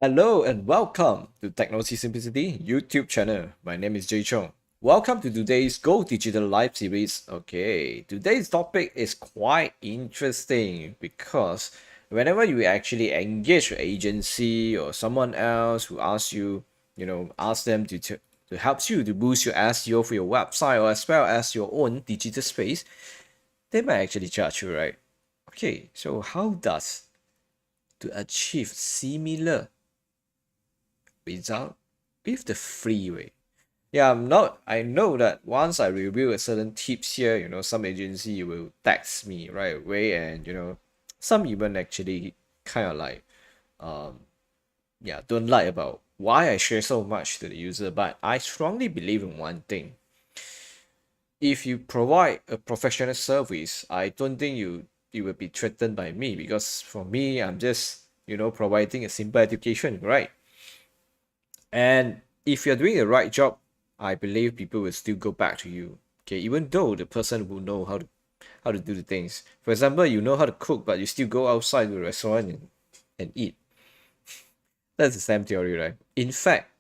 Hello and welcome to Technology Simplicity YouTube channel. My name is Chong. Welcome to today's Go Digital live series. Okay, today's topic is quite interesting because whenever you actually engage an agency or someone else who asks you, ask them to help you to boost your SEO for your website or as well as your own digital space, they might actually charge you, right? Okay, so how does to achieve similar result with the free way? Yeah, I know that once I review a certain tips here, some agency will text me right away, and some even actually kind of like, um, yeah, don't like about why I share so much to the user. But I strongly believe in one thing. If you provide a professional service, I don't think you will be threatened by me, because for me, I'm just, providing a simple education, right? And if you're doing the right job, I believe people will still go back to you. Okay, even though the person will know how to do the things. For example, you know how to cook, but you still go outside to the restaurant and eat. That's the same theory, right? In fact,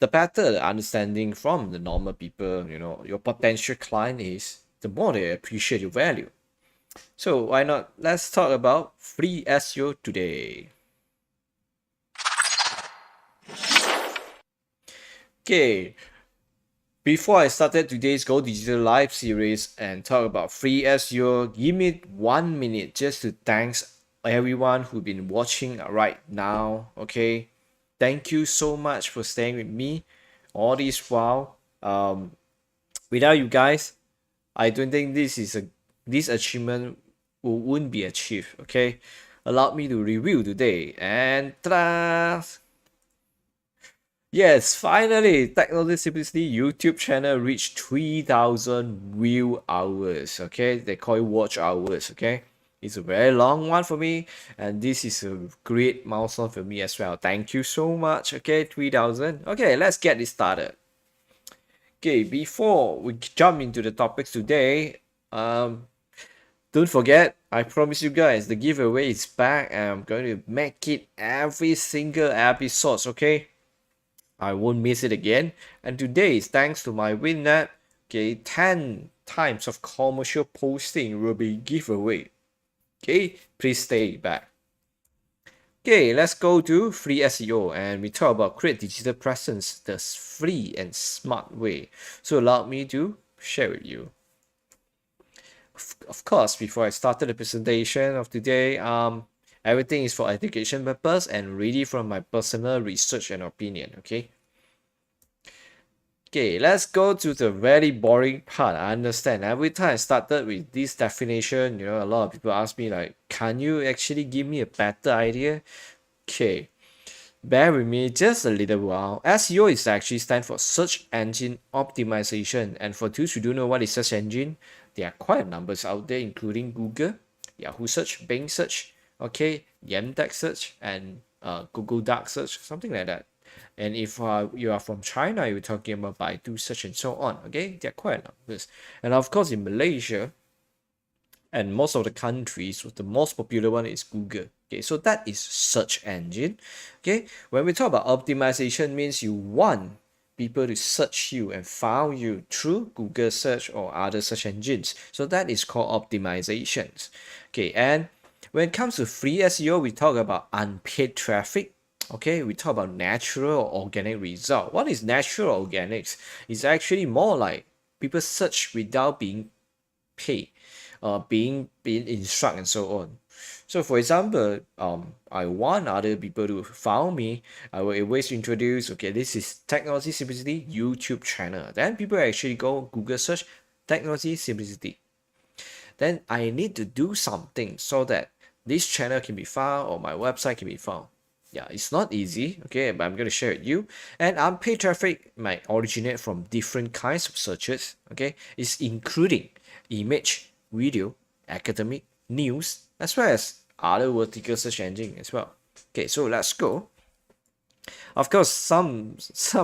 the better the understanding from the normal people, your potential client is, the more they appreciate your value. So why not? Let's talk about free SEO today. Okay, before I started today's Go Digital live series and talk about free SEO, give me 1 minute just to thanks everyone who've been watching right now. Okay, thank you so much for staying with me all this while. Without you guys, I don't think this achievement wouldn't be achieved. Okay, allow me to review today, and ta-da! Yes, finally, Technology Simplicity YouTube channel reached 3,000 view hours. Okay, they call it watch hours. Okay, it's a very long one for me, and this is a great milestone for me as well. Thank you so much. Okay, 3,000. Okay, let's get this started. Okay, before we jump into the topics today, don't forget, I promise you guys, the giveaway is back, and I'm going to make it every single episode. Okay. I won't miss it again. And today is thanks to my winner. Okay, 10 times of commercial posting will be giveaway. Okay, please stay back. Okay, let's go to free SEO and we talk about create digital presence the free and smart way. So allow me to share with you. Of course, before I started the presentation of today, everything is for education purpose and really from my personal research and opinion. Okay. Okay, let's go to the very boring part. I understand. Every time I started with this definition, a lot of people ask me like, can you actually give me a better idea? Okay, bear with me just a little while. SEO is actually stand for Search Engine Optimization. And for those who don't know what is search engine, there are quite a numbers out there, including Google, Yahoo Search, Bing Search, okay, Yandex Search, and Google Dark Search, something like that. And if you are from China, you're talking about Baidu search and so on. Okay, they're quite numbers. And of course, in Malaysia and most of the countries, the most popular one is Google. Okay, so that is search engine. Okay, when we talk about optimization, means you want people to search you and found you through Google search or other search engines. So that is called optimizations. Okay, and when it comes to free SEO, we talk about unpaid traffic. Okay, we talk about natural or organic result. What is natural organics? It's actually more like people search without being paid, being instructed and so on. So for example, I want other people to follow me. I will always introduce, okay, this is Technology Simplicity YouTube channel. Then people actually go Google search Technology Simplicity. Then I need to do something so that this channel can be found or my website can be found. Yeah, it's not easy, okay, but I'm going to share with you. And unpaid traffic might originate from different kinds of searches, okay? It's including image, video, academic, news, as well as other vertical search engine as well. Okay, so let's go. Of course, some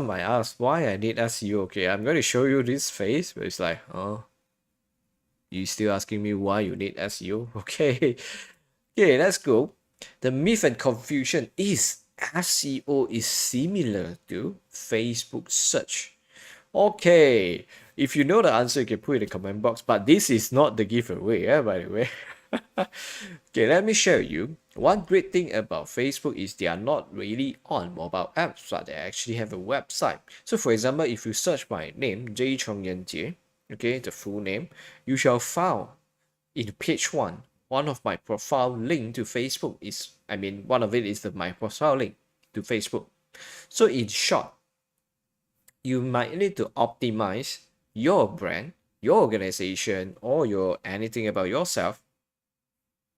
might ask why I need SEO. Okay, I'm going to show you this face, but it's like, oh, you still asking me why you need SEO? Okay, okay, let's go. The myth and confusion is SEO is similar to Facebook search. Okay, if you know the answer, you can put it in the comment box. But this is not the giveaway, by the way. Okay, let me share with you. One great thing about Facebook is they are not really on mobile apps, but they actually have a website. So, for example, if you search my name, J Chong Yanjie, okay, the full name, you shall find in page one of my profile link to Facebook is, one of it is my profile link to Facebook. So, in short, you might need to optimize your brand, your organization, or your anything about yourself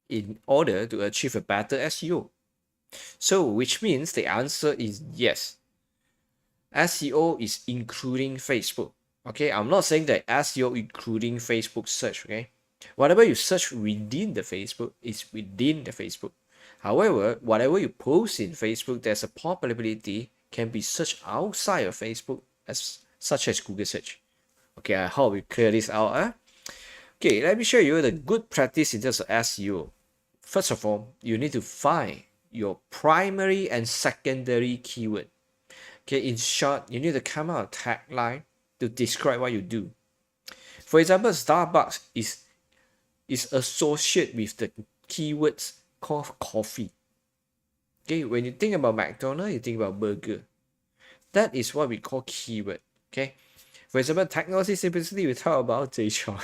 in order to achieve a better SEO. So, which means the answer is yes. SEO is including Facebook. Okay, I'm not saying that SEO including Facebook search. Okay, whatever you search within the Facebook is within the Facebook. However, whatever you post in Facebook, there's a probability can be searched outside of Facebook, as such as Google search. Okay, I hope we clear this out. Okay, let me show you the good practice in terms of SEO. First of all, you need to find your primary and secondary keyword. Okay, in short, you need to come out a tagline to describe what you do. For example, Starbucks is associated with the keywords called coffee. Okay, when you think about McDonald's, you think about burger. That is what we call keyword. Okay, for example, technology simplicity, we talk about Chong.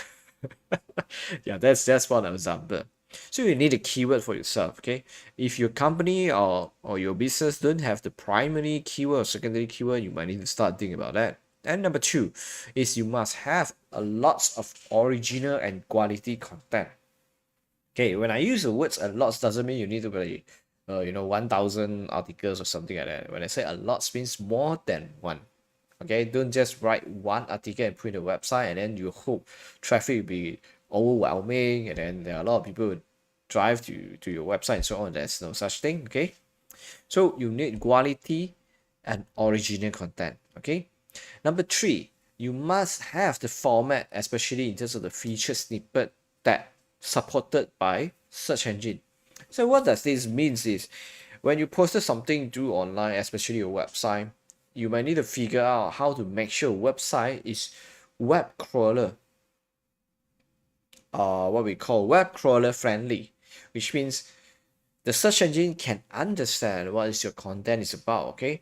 Yeah, that's one example. So you need a keyword for yourself. Okay, if your company or your business don't have the primary keyword or secondary keyword, you might need to start thinking about that. And number two is you must have a lots of original and quality content. Okay, when I use the words a lot doesn't mean you need to be 1,000 articles or something like that. When I say a lot means more than one. Okay, don't just write one article and put in the website and then you hope traffic will be overwhelming and then there are a lot of people who drive to your website and so on. There's no such thing. Okay, so you need quality and original content. Okay, number three, you must have the format, especially in terms of the feature snippet that supported by search engine. So what does this mean is when you posted something to online, especially your website, you might need to figure out how to make sure website is web crawler, what we call web crawler friendly, which means the search engine can understand what is your content is about. Okay,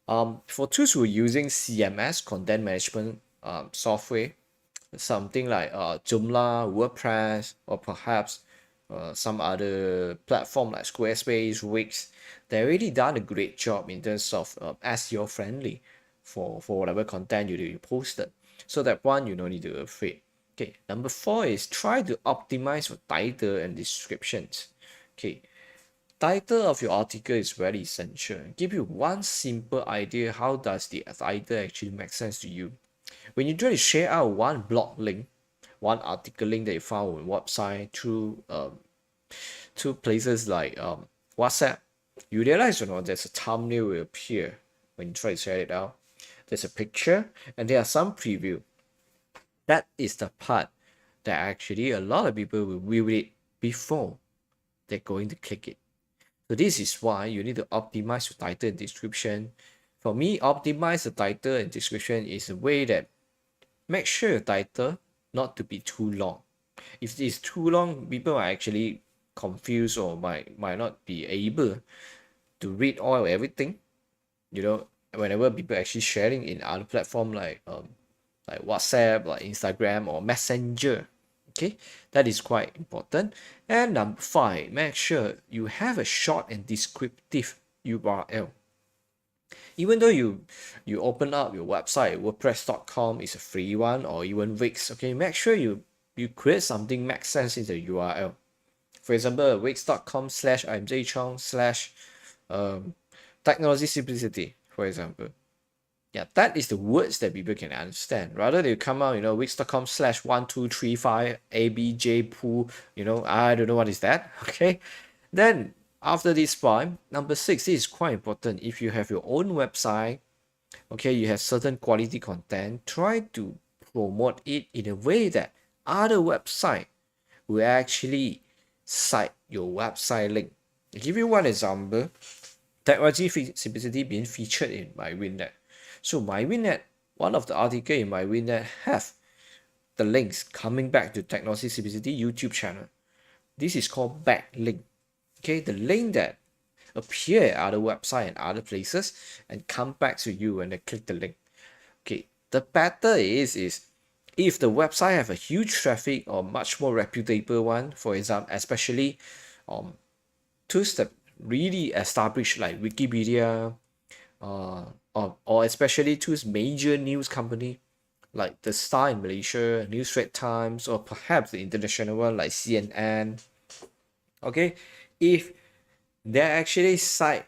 for tools who are using CMS, content management software, something like Joomla, WordPress, or perhaps some other platform like Squarespace, Wix, they already done a great job in terms of SEO friendly for whatever content you posted. So that one you don't need to be afraid. Okay, number four is try to optimize for title and descriptions. Okay, title of your article is very essential. Give you one simple idea how does the title actually make sense to you. When you try to share out one blog link, one article link that you found on website through places like WhatsApp, you realize there's a thumbnail will appear when you try to share it out. There's a picture and there are some preview. That is the part that actually a lot of people will view it before they're going to click it. So this is why you need to optimize your title and description. For me, optimize the title and description is a way that make sure your title not to be too long. If it is too long, people are actually confused or might not be able to read all everything. Whenever people actually sharing in other platform like WhatsApp, like Instagram or Messenger. Okay, that is quite important. And number five, make sure you have a short and descriptive URL. Even though you open up your website, WordPress.com is a free one, or even Wix. Okay, make sure you create something makes sense in the URL. For example, wix.com/imjchong/technology simplicity, for example. Yeah, that is the words that people can understand. Rather they come out, wix.com/1235abjpool, I don't know what is that. Okay. Then after this point, number six, this is quite important. If you have your own website, okay, you have certain quality content, try to promote it in a way that other website will actually cite your website link. I'll give you one example. technology simplicity being featured in my WinNet. So my WinNet, one of the article in my WinNet have the links coming back to technology simplicity YouTube channel. This is called backlink. Okay, the link that appear at other website and other places and come back to you when they click the link. Okay, the better is if the website have a huge traffic or much more reputable one, for example, especially tools that really established like Wikipedia, or especially tools major news company like the Star in Malaysia, News Straits Times, or perhaps the international one like CNN. Okay, if they actually cite,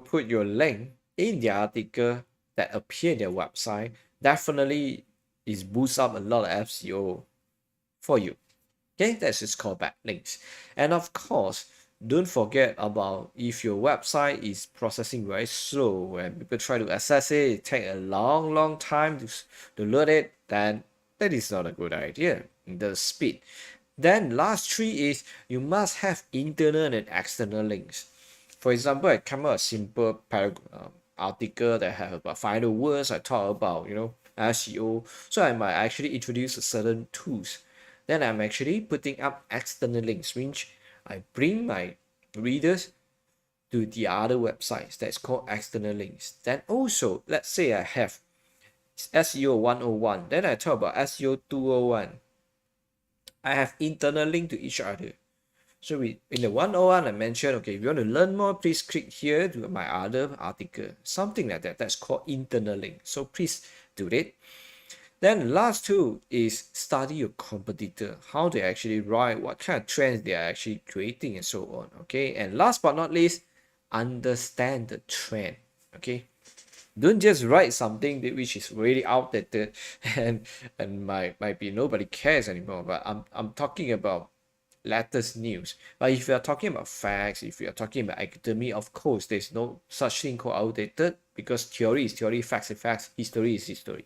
put your link in the article that appear in their website, definitely is boost up a lot of SEO for you. Okay, that's just called backlinks. And of course, don't forget about if your website is processing very slow when people try to access it, it take a long time to load it, then that is not a good idea. The speed. Then last three is you must have internal and external links. For example, I come up a simple article that have about 500 words. I talk about SEO. So I might actually introduce certain tools. Then I'm actually putting up external links, which I bring my readers to the other websites. That's called external links. Then also, let's say I have SEO 101. Then I talk about SEO 201. I have internal link to each other. So in the 101, I mentioned, okay, if you want to learn more, please click here to my other article. Something like that. That's called internal link. So please do it. Then last two is study your competitor, how they actually write, what kind of trends they are actually creating and so on. Okay. And last but not least, understand the trend. Okay. Don't just write something which is really outdated and might be nobody cares anymore. But I'm talking about latest news. But if you are talking about facts, if you are talking about academy, of course there's no such thing called outdated, because theory is theory, facts is facts, history is history.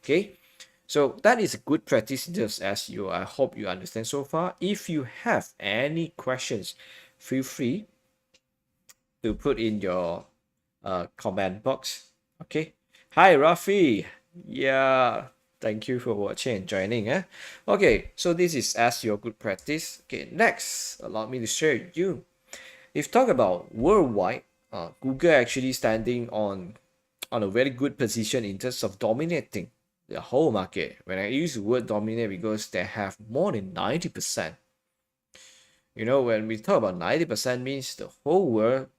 Okay, so that is a good practice in terms of SEO. I hope you understand so far. If you have any questions, feel free to put in your comment box. Okay. Hi, Rafi. Yeah. Thank you for watching and joining. Okay, so this is SEO good practice. Okay, next, allow me to share with you. If talk about worldwide, Google actually standing on a very good position in terms of dominating the whole market. When I use the word dominate, because they have more than 90%. When we talk about 90% means the whole world,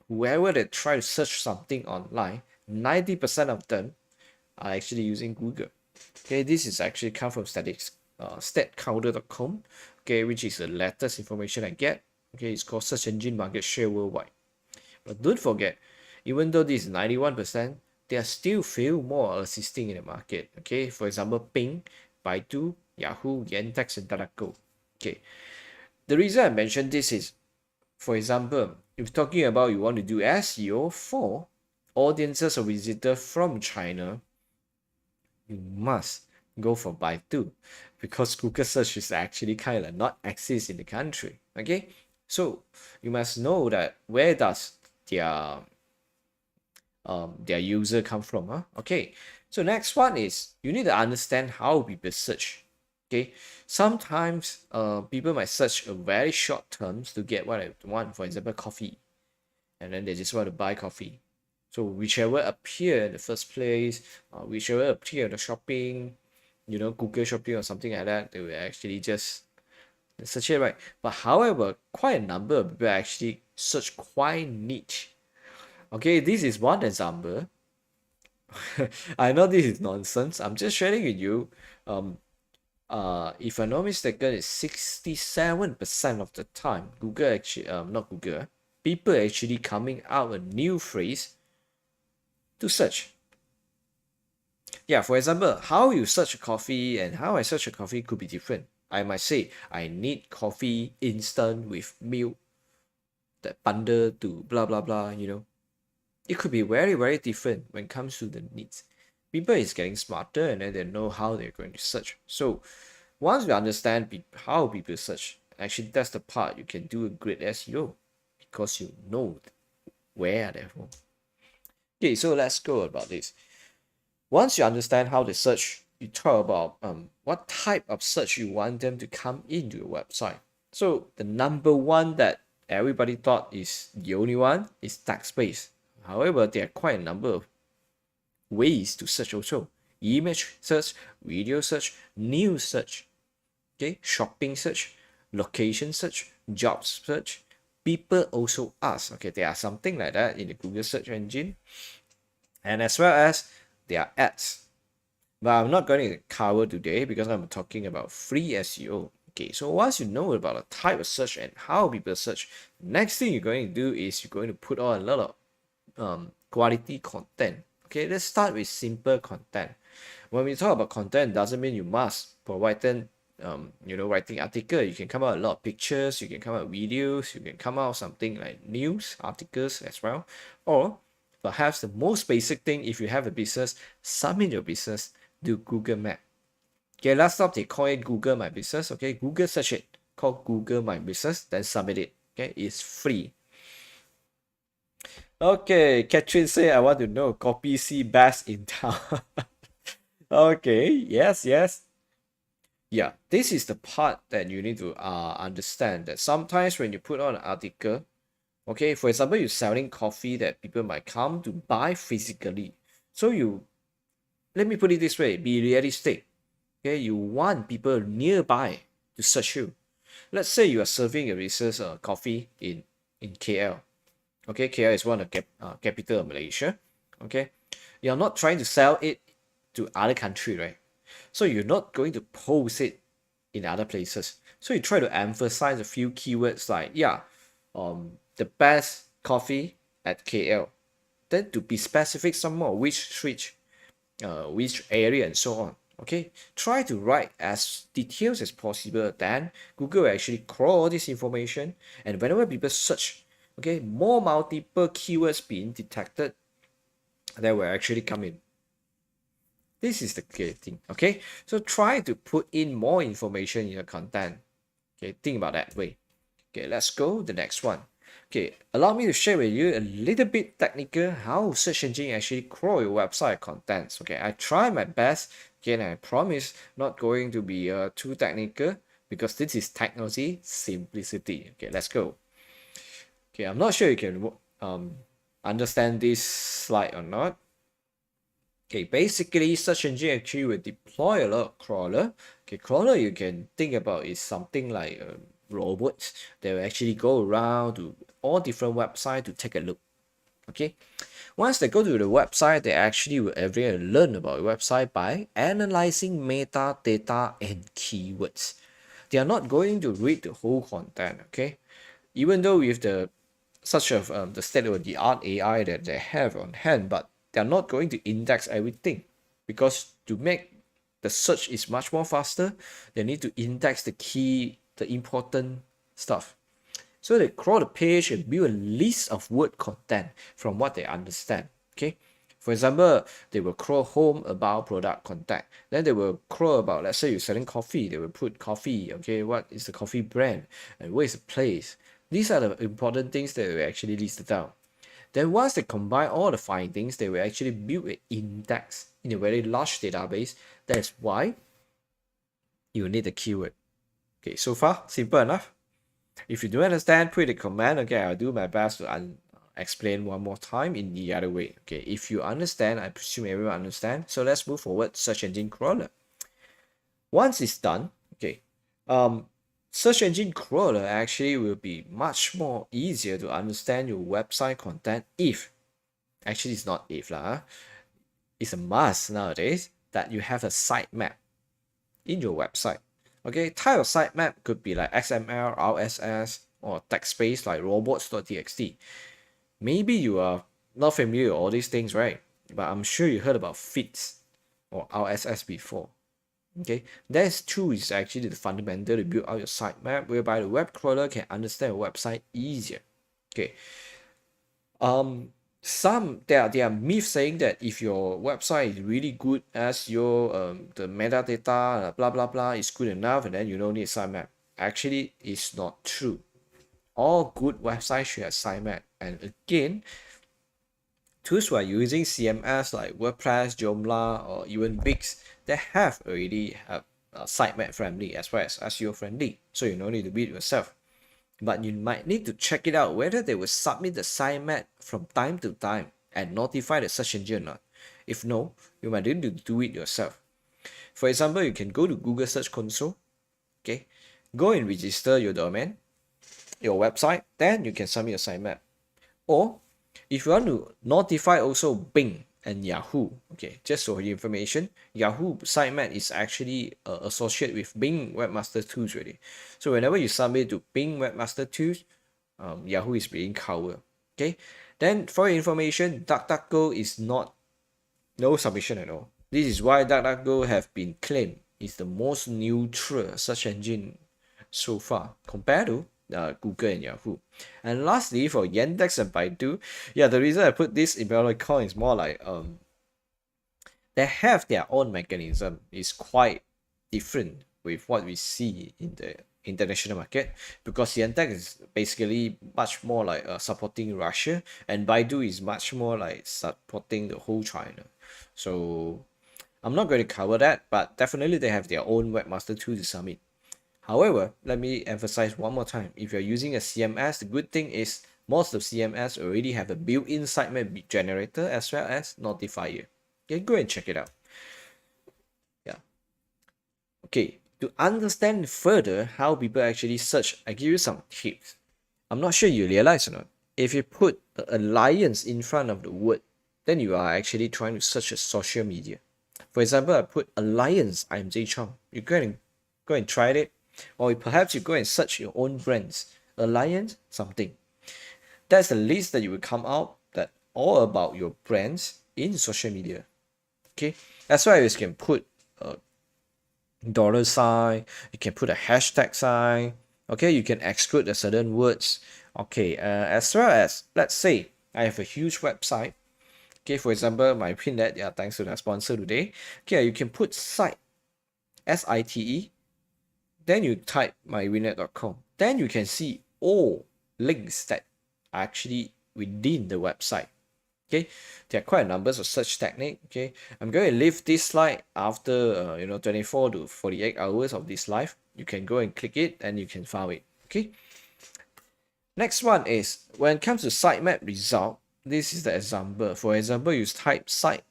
whoever that try to search something online, 90% of them are actually using Google. Okay, this is actually come from statcounter.com, okay, which is the latest information I get. Okay, it's called search engine market share worldwide. But don't forget, even though this is 91%, there are still few more assisting in the market. Okay, for example, Bing, Baidu, Yahoo, Yandex, and DuckDuckGo. Okay, the reason I mentioned this is, for example, if talking about you want to do SEO for audiences or visitors from China, you must go for Baidu, because Google search is actually kind of not exist in the country. Okay, so you must know that where does their user come from. Okay, so next one is you need to understand how people search. Okay, sometimes people might search a very short terms to get what I want, for example coffee, and then they just want to buy coffee. So whichever appear in the first place, whichever appear in the shopping, Google shopping or something like that, they will actually just search it, right? But however, quite a number of people actually search quite niche. Okay, this is one example. I know this is nonsense. I'm just sharing with you. If I'm not mistaken, it's 67% of the time Google actually, not Google, people actually coming out a new phrase to search. Yeah, for example, how you search a coffee and how I search a coffee could be different. I might say I need coffee instant with milk, that bundle to blah blah blah. It could be very different when it comes to the needs. People is getting smarter and then they know how they're going to search. So once you understand how people search, actually that's the part you can do a great SEO, because you know where are they from. Okay, so let's go about this. Once you understand how to search, you talk about what type of search you want them to come into your website. So the number one that everybody thought is the only one is text-based. However, there are quite a number of ways to search also. Image search, video search, news search, okay, shopping search, location search, job search. People also ask, okay, there are something like that in the Google search engine, and as well as there are ads. But I'm not going to cover today because I'm talking about free SEO. Okay, so once you know about the type of search and how people search, next thing you're going to do is you're going to put on a lot of quality content. Okay, let's start with simple content. When we talk about content, doesn't mean you must provide them, writing article. You can come out a lot of pictures, you can come out videos, you can come out something like news articles as well. Or perhaps the most basic thing, if you have a business, submit your business to Google Map. Okay, last stop they call it Google My Business. Okay, Google search it, call Google My Business, then submit it. Okay, it's free. Okay, Catherine say I want to know copy C best in town. Okay, yes, yes. Yeah, this is the part that you need to understand that sometimes when you put on an article, okay, for example, you're selling coffee that people might come to buy physically. So let me put it this way, be realistic. Okay, you want people nearby to search you. Let's say you are serving a business coffee in KL. Okay, KL is one of the capital of Malaysia. Okay, you're not trying to sell it to other country, right? So you're not going to post it in other places. So you try to emphasize a few keywords like, yeah, the best coffee at KL. Then to be specific some more, which street, which area, and so on. Okay, try to write as details as possible. Then Google will actually crawl this information, and whenever people search, okay, more multiple keywords being detected, that will actually come in. This is the clear thing. Okay, so try to put in more information in your content. Okay, think about that way. Okay, let's go the next one. Okay, allow me to share with you a little bit technical how search engine actually crawl your website contents. Okay, I try my best. Okay, and I promise not going to be too technical because this is technology simplicity. Okay, let's go. Okay, I'm not sure you can understand this slide or not. Okay, basically search engine actually will deploy a lot of crawler. Okay, crawler you can think about is something like robots. They will actually go around to all different websites to take a look. Okay, once they go to the website, they actually will learn about the website by analyzing metadata and keywords. They are not going to read the whole content. Okay, even though with the such of the state-of-the-art AI that they have on hand, but they're not going to index everything because to make the search is much more faster, they need to index the important stuff. So they crawl the page and build a list of word content from what they understand. Okay. For example, they will crawl home about product content. Then they will crawl about, let's say you're selling coffee, they will put coffee. Okay, what is the coffee brand and where is the place? These are the important things that we actually listed down. Then once they combine all the findings, they will actually build an index in a very large database. That's why you need a keyword. Okay, so far, simple enough. If you don't understand, put a comment. Okay, I'll do my best to explain one more time in the other way. Okay, if you understand, I presume everyone understand. So let's move forward. Search engine crawler. Once it's done, okay, search engine crawler actually will be much more easier to understand your website content if, actually it's not if lah, it's a must nowadays that you have a sitemap in your website. Okay, type of sitemap could be like XML, RSS, or text-based like robots.txt. Maybe you are not familiar with all these things, right? But I'm sure you heard about feeds or RSS before. Okay, that's two is actually the fundamental to build out your sitemap, whereby the web crawler can understand your website easier. Okay, there are myths saying that if your website is really good as your the metadata blah blah blah is good enough, and then you don't need sitemap. Actually, it's not true. All good websites should have sitemap, and again, Tools who are using CMS like WordPress, Joomla, or even Wix, they have already have sitemap friendly as well as SEO friendly, so you don't need to build yourself. But you might need to check it out whether they will submit the sitemap from time to time and notify the search engine or not. If no, you might need to do it yourself. For example, you can go to Google Search Console, okay, go and register your domain, your website, then you can submit your sitemap. Or if you want to notify also Bing and Yahoo, okay, just for your information, Yahoo sitemap is actually associated with Bing Webmaster Tools already. So whenever you submit to Bing Webmaster Tools, Yahoo is being covered. Okay, then for your information, DuckDuckGo is not no submission at all. This is why DuckDuckGo have been claimed is the most neutral search engine so far compared to Google and Yahoo. And lastly, for Yandex and Baidu, yeah, the reason I put this in Coin is more like they have their own mechanism. It's quite different with what we see in the international market, because Yandex is basically much more like supporting Russia, and Baidu is much more like supporting the whole China. So I'm not going to cover that, but definitely they have their own webmaster tool to submit. However, let me emphasize one more time. If you're using a CMS, the good thing is most of CMS already have a built-in sitemap generator as well as notifier. Okay, go and check it out. Yeah. Okay, to understand further how people actually search, I give you some tips. I'm not sure you realize or not. If you put alliance in front of the word, then you are actually trying to search a social media. For example, I put alliance, I'm Chong. You go and try it. Or perhaps you go and search your own brands. Alliance, something. That's the list that you will come out that all about your brands in social media. Okay, that's why you can put a dollar sign, you can put a hashtag sign. Okay, you can exclude the certain words. Okay, as well as let's say I have a huge website. Okay, for example, my Pinlet, yeah, thanks to the sponsor today. Okay, you can put site, SITE, then you type mywinet.com. Then you can see all links that are actually within the website. Okay, there are quite a numbers of search technique. Okay, I'm going to leave this slide after 24 to 48 hours of this live. You can go and click it and you can find it. Okay, next one is when it comes to sitemap result. This is the example. For example, you type site,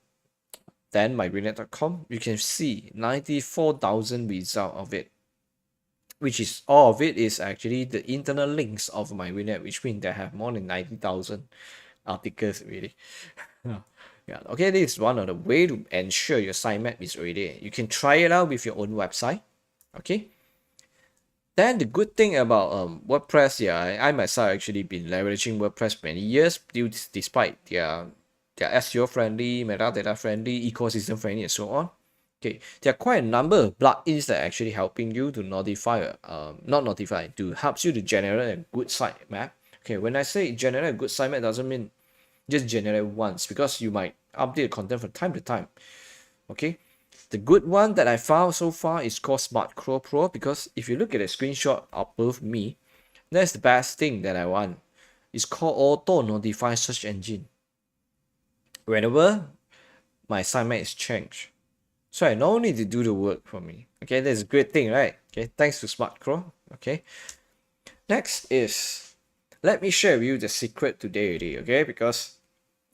then mywinet.com. You can see 94,000 result of it, which is all of it is actually the internal links of MyWinnet, which means they have more than 90,000 articles really. Yeah, okay, this is one of the way to ensure your sitemap is ready. You can try it out with your own website. Okay. Then the good thing about WordPress, yeah, I myself actually been leveraging WordPress many years, despite their SEO friendly, metadata friendly, ecosystem friendly, and so on. Okay, there are quite a number of plugins that are actually helping you to to helps you to generate a good sitemap. Okay, when I say generate a good sitemap, doesn't mean just generate once, because you might update the content from time to time. Okay, the good one that I found so far is called Smart Crawl Pro, because if you look at a screenshot above me, that's the best thing that I want. It's called Auto Notify Search Engine. Whenever my sitemap is changed, so I no need to do the work for me. Okay, that's a great thing, right? Okay, thanks to Smart Crawl. Okay, next is, let me share with you the secret today already, okay? Because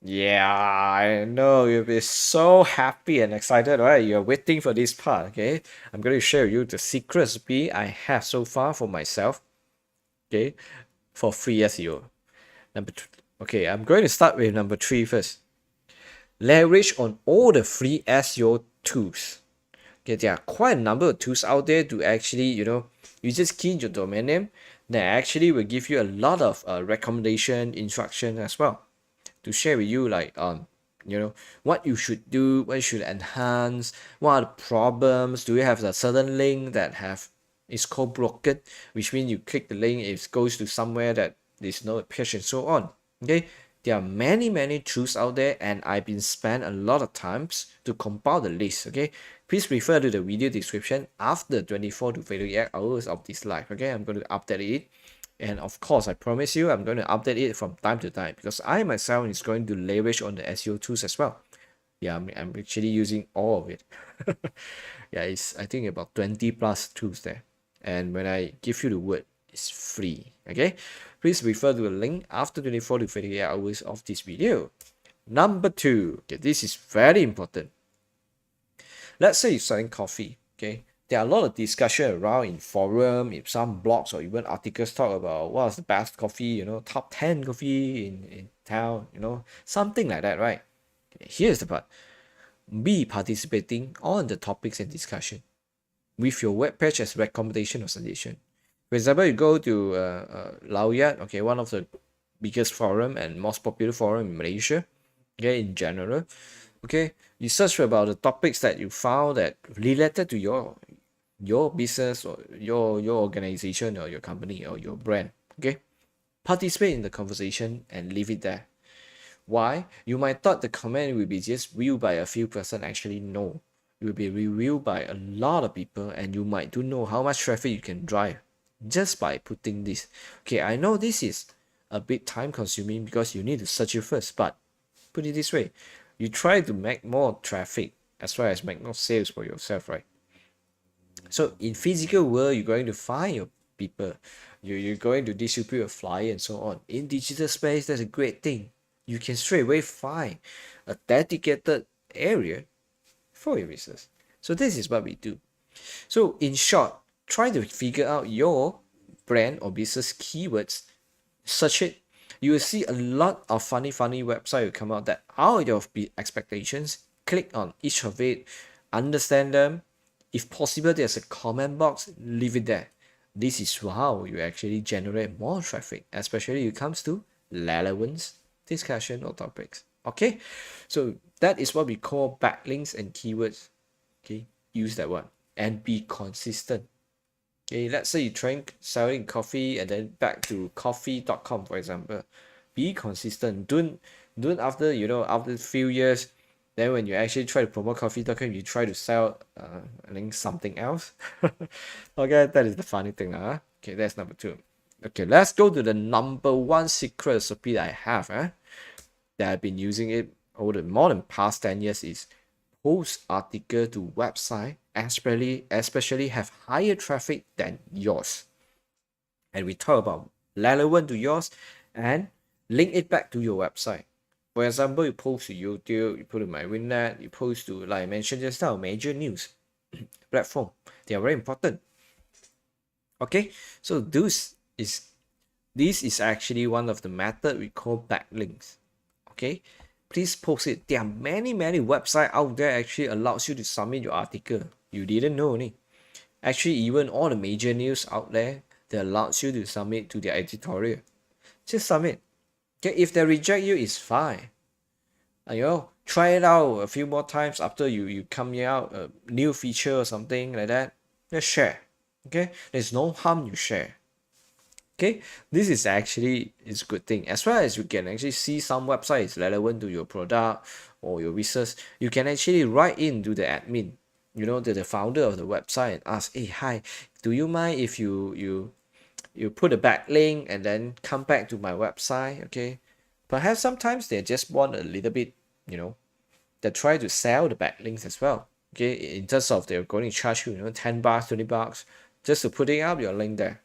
yeah, I know you'll be so happy and excited, right? You're waiting for this part, okay? I'm going to share with you the secret recipe I have so far for myself, okay, for free SEO. Okay, I'm going to start with number 3 first. Leverage on all the free SEO tools. Okay, there are quite a number of tools out there to actually, you just key in your domain name, they actually will give you a lot of recommendation, instruction as well, to share with you, like what you should do, what you should enhance, what are the problems, do you have a certain link that is called broken, which means you click the link, it goes to somewhere that there's no page and so on. Okay, there are many tools out there, and I've been spent a lot of times to compile the list. Okay, please refer to the video description after 24 to 48 hours of this live. Okay, I'm going to update it. And of course, I promise you, I'm going to update it from time to time because I myself is going to leverage on the SEO tools as well. Yeah, I'm actually using all of it. Yeah, it's I think about 20 plus tools there. And when I give you the word, it's free. Okay, please refer to the link after 24 to 48 hours of this video. Number two, okay, this is very important. Let's say you're selling coffee, okay? There are a lot of discussion around in forum, in some blogs or even articles talk about what's the best coffee, top 10 coffee in town, something like that, right? Okay, here's the part. Be participating on the topics and discussion with your web page as recommendation or suggestion. For example, you go to Lawyat, okay, one of the biggest forum and most popular forum in Malaysia, okay, in general. Okay, you search about the topics that you found that related to your business or your organization or your company or your brand. Okay, participate in the conversation and leave it there. Why? You might thought the comment will be just viewed by a few person. Actually, no. It will be reviewed by a lot of people, and you might do know how much traffic you can drive just by putting this. Okay, I know this is a bit time consuming because you need to search it first, but put it this way, you try to make more traffic as well as make more sales for yourself, right? So in physical world, you're going to find your people. You're going to distribute a flyer and so on. In digital space, that's a great thing. You can straight away find a dedicated area for your business. So this is what we do. So in short, try to figure out your brand or business keywords, search it. You will see a lot of funny websites will come out that out of your expectations. Click on each of it, understand them. If possible, there's a comment box, leave it there. This is how you actually generate more traffic, especially when it comes to relevance, discussion, or topics. Okay, so that is what we call backlinks and keywords. Okay, use that one and be consistent. Okay, let's say you try selling coffee and then back to coffee.com, for example. Be consistent. Don't after after a few years, then when you actually try to promote coffee.com, you try to sell I think something else. Okay, that is the funny thing, huh? Okay, that's number two. Okay, let's go to the number one secret recipe that I have, that I've been using it over the more than past 10 years is post article to website, especially have higher traffic than yours. And we talk about relevant to yours and link it back to your website. For example, you post to YouTube, you put in my WinNet, you post to, like I mentioned just now, major news platform. They are very important. Okay, so this is actually one of the method we call backlinks. Okay, please post it. There are many websites out there actually allows you to submit your article. You didn't know any. Actually, even all the major news out there, they allows you to submit to their editorial. Just submit. Okay, if they reject you, it's fine. Try it out a few more times after you come out a new feature or something like that. Just share. Okay, there's no harm you share. Okay, this is actually is a good thing. As well as you can actually see some websites relevant to your product or your business, you can actually write in to the admin, to the founder of the website and ask, hey, hi, do you mind if you put a backlink and then come back to my website? Okay, perhaps sometimes they just want a little bit, they try to sell the backlinks as well. Okay, in terms of they're going to charge you, $10, $20 just to putting up your link there.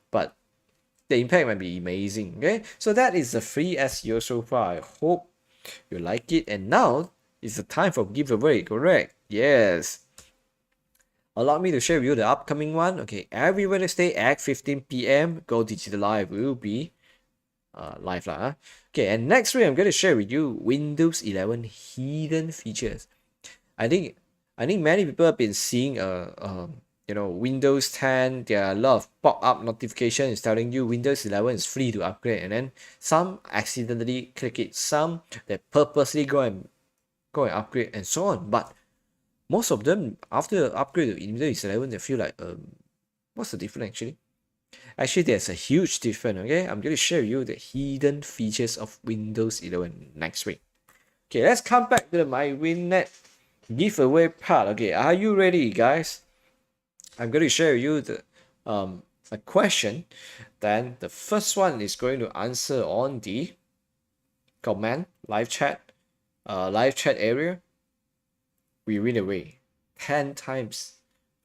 But the impact might be amazing. Okay, so that is the free SEO so far. I hope you like it. And now is the time for giveaway, correct? Yes. Allow me to share with you the upcoming one. Okay, every Wednesday at 15 p.m. GoDigital Live will be live lah. Huh? Okay, and next week I'm going to share with you Windows 11 hidden features. I think many people have been seeing Windows 10, there are a lot of pop-up notifications telling you Windows 11 is free to upgrade, and then some accidentally click it, some that purposely go and upgrade and so on. But most of them, after upgrade to Windows 11, they feel like, what's the difference actually? Actually, there's a huge difference, okay? I'm going to share with you the hidden features of Windows 11 next week. Okay, let's come back to my WinNet giveaway part. Okay, are you ready, guys? I'm going to share with you the a question, then the first one is going to answer on the comment live chat area. We win away 10 times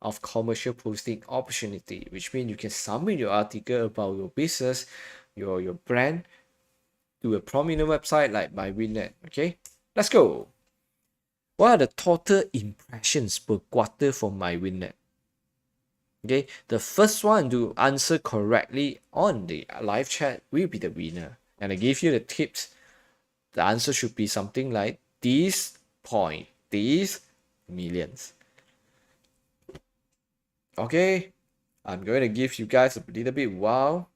of commercial posting opportunity, which means you can submit your article about your business, your brand to a prominent website like MyWinNet. Okay, let's go. What are the total impressions per quarter for MyWinNet? Okay, the first one to answer correctly on the live chat will be the winner. And I give you the tips. The answer should be something like these millions. Okay, I'm going to give you guys a little bit while.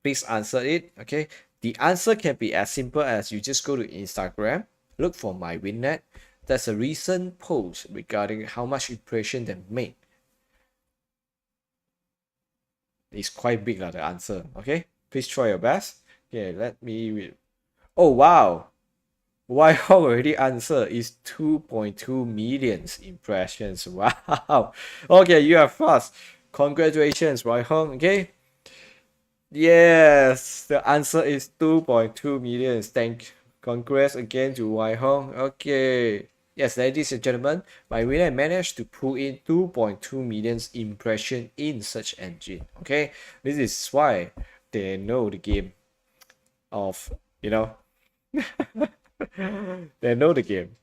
Please answer it. Okay, the answer can be as simple as you just go to Instagram, look for MyWinNet. There's a recent post regarding how much impression they made. It's quite big the answer. Okay, please try your best. Okay, let me read. Oh wow, Why Hong already answered is 2.2 million impressions. Wow. Okay, you are fast. Congratulations, Wai Hong. Okay. Yes, the answer is 2.2 million. Congrats again to Wai Hong. Okay. Yes, ladies and gentlemen, my winner managed to pull in 2.2 million impression in search engine. Okay, this is why they know the game of, they know the game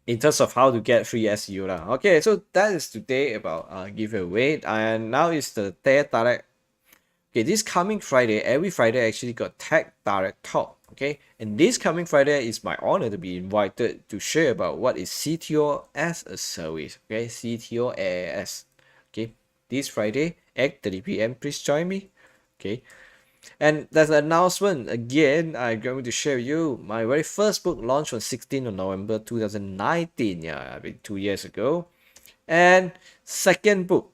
in terms of how to get free SEO lah. Okay, so that is today about giveaway, and now is the Tech Direct. Okay, this coming Friday, every Friday actually got Tech Direct Talk. Okay, and this coming Friday is my honor to be invited to share about what is CTO as a service. Okay, CTO as. Okay, this Friday 8:30 p.m. Please join me. Okay. And there's an announcement again. I'm going to share with you my very first book launched on 16th of November 2019. Yeah, I mean 2 years ago. And second book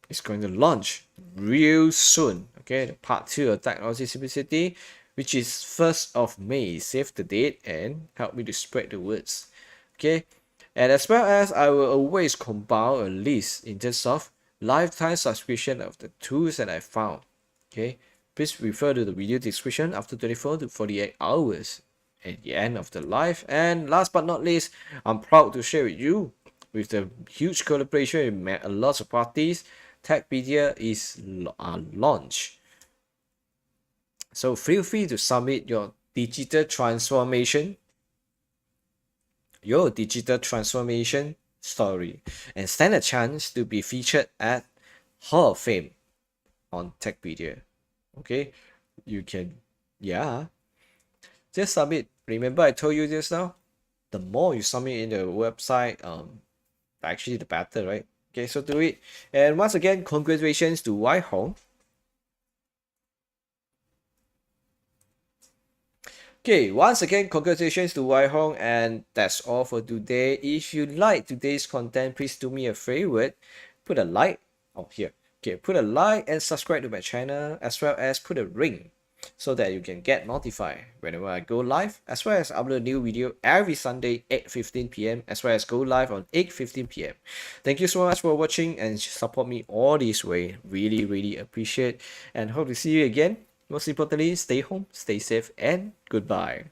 is going to launch real soon. Okay, the part 2 of Technology Simplicity, which is 1st of May. Save the date and help me to spread the words. Okay, and as well as I will always compile a list in terms of lifetime subscription of the tools that I found. Okay, please refer to the video description after 24 to 48 hours at the end of the live. And last but not least, I'm proud to share with you with the huge collaboration with a lot of parties, Techpedia is launched. So feel free to submit your digital transformation story and stand a chance to be featured at Hall of Fame on Techpedia. Okay, you can, just submit. Remember I told you just now, the more you submit in the website, actually the better, right? Okay, so do it. And once again, congratulations to Wai Hong. Okay, once again, congratulations to Wai Hong, and that's all for today. If you like today's content, please do me a favor, put a like. Here. Okay, put a like and subscribe to my channel, as well as put a ring so that you can get notified whenever I go live, as well as upload a new video every Sunday 8:15 p.m. as well as go live on 8:15 p.m. Thank you so much for watching and support me all this way. Really appreciate, and hope to see you again. Most importantly, stay home, stay safe, and goodbye.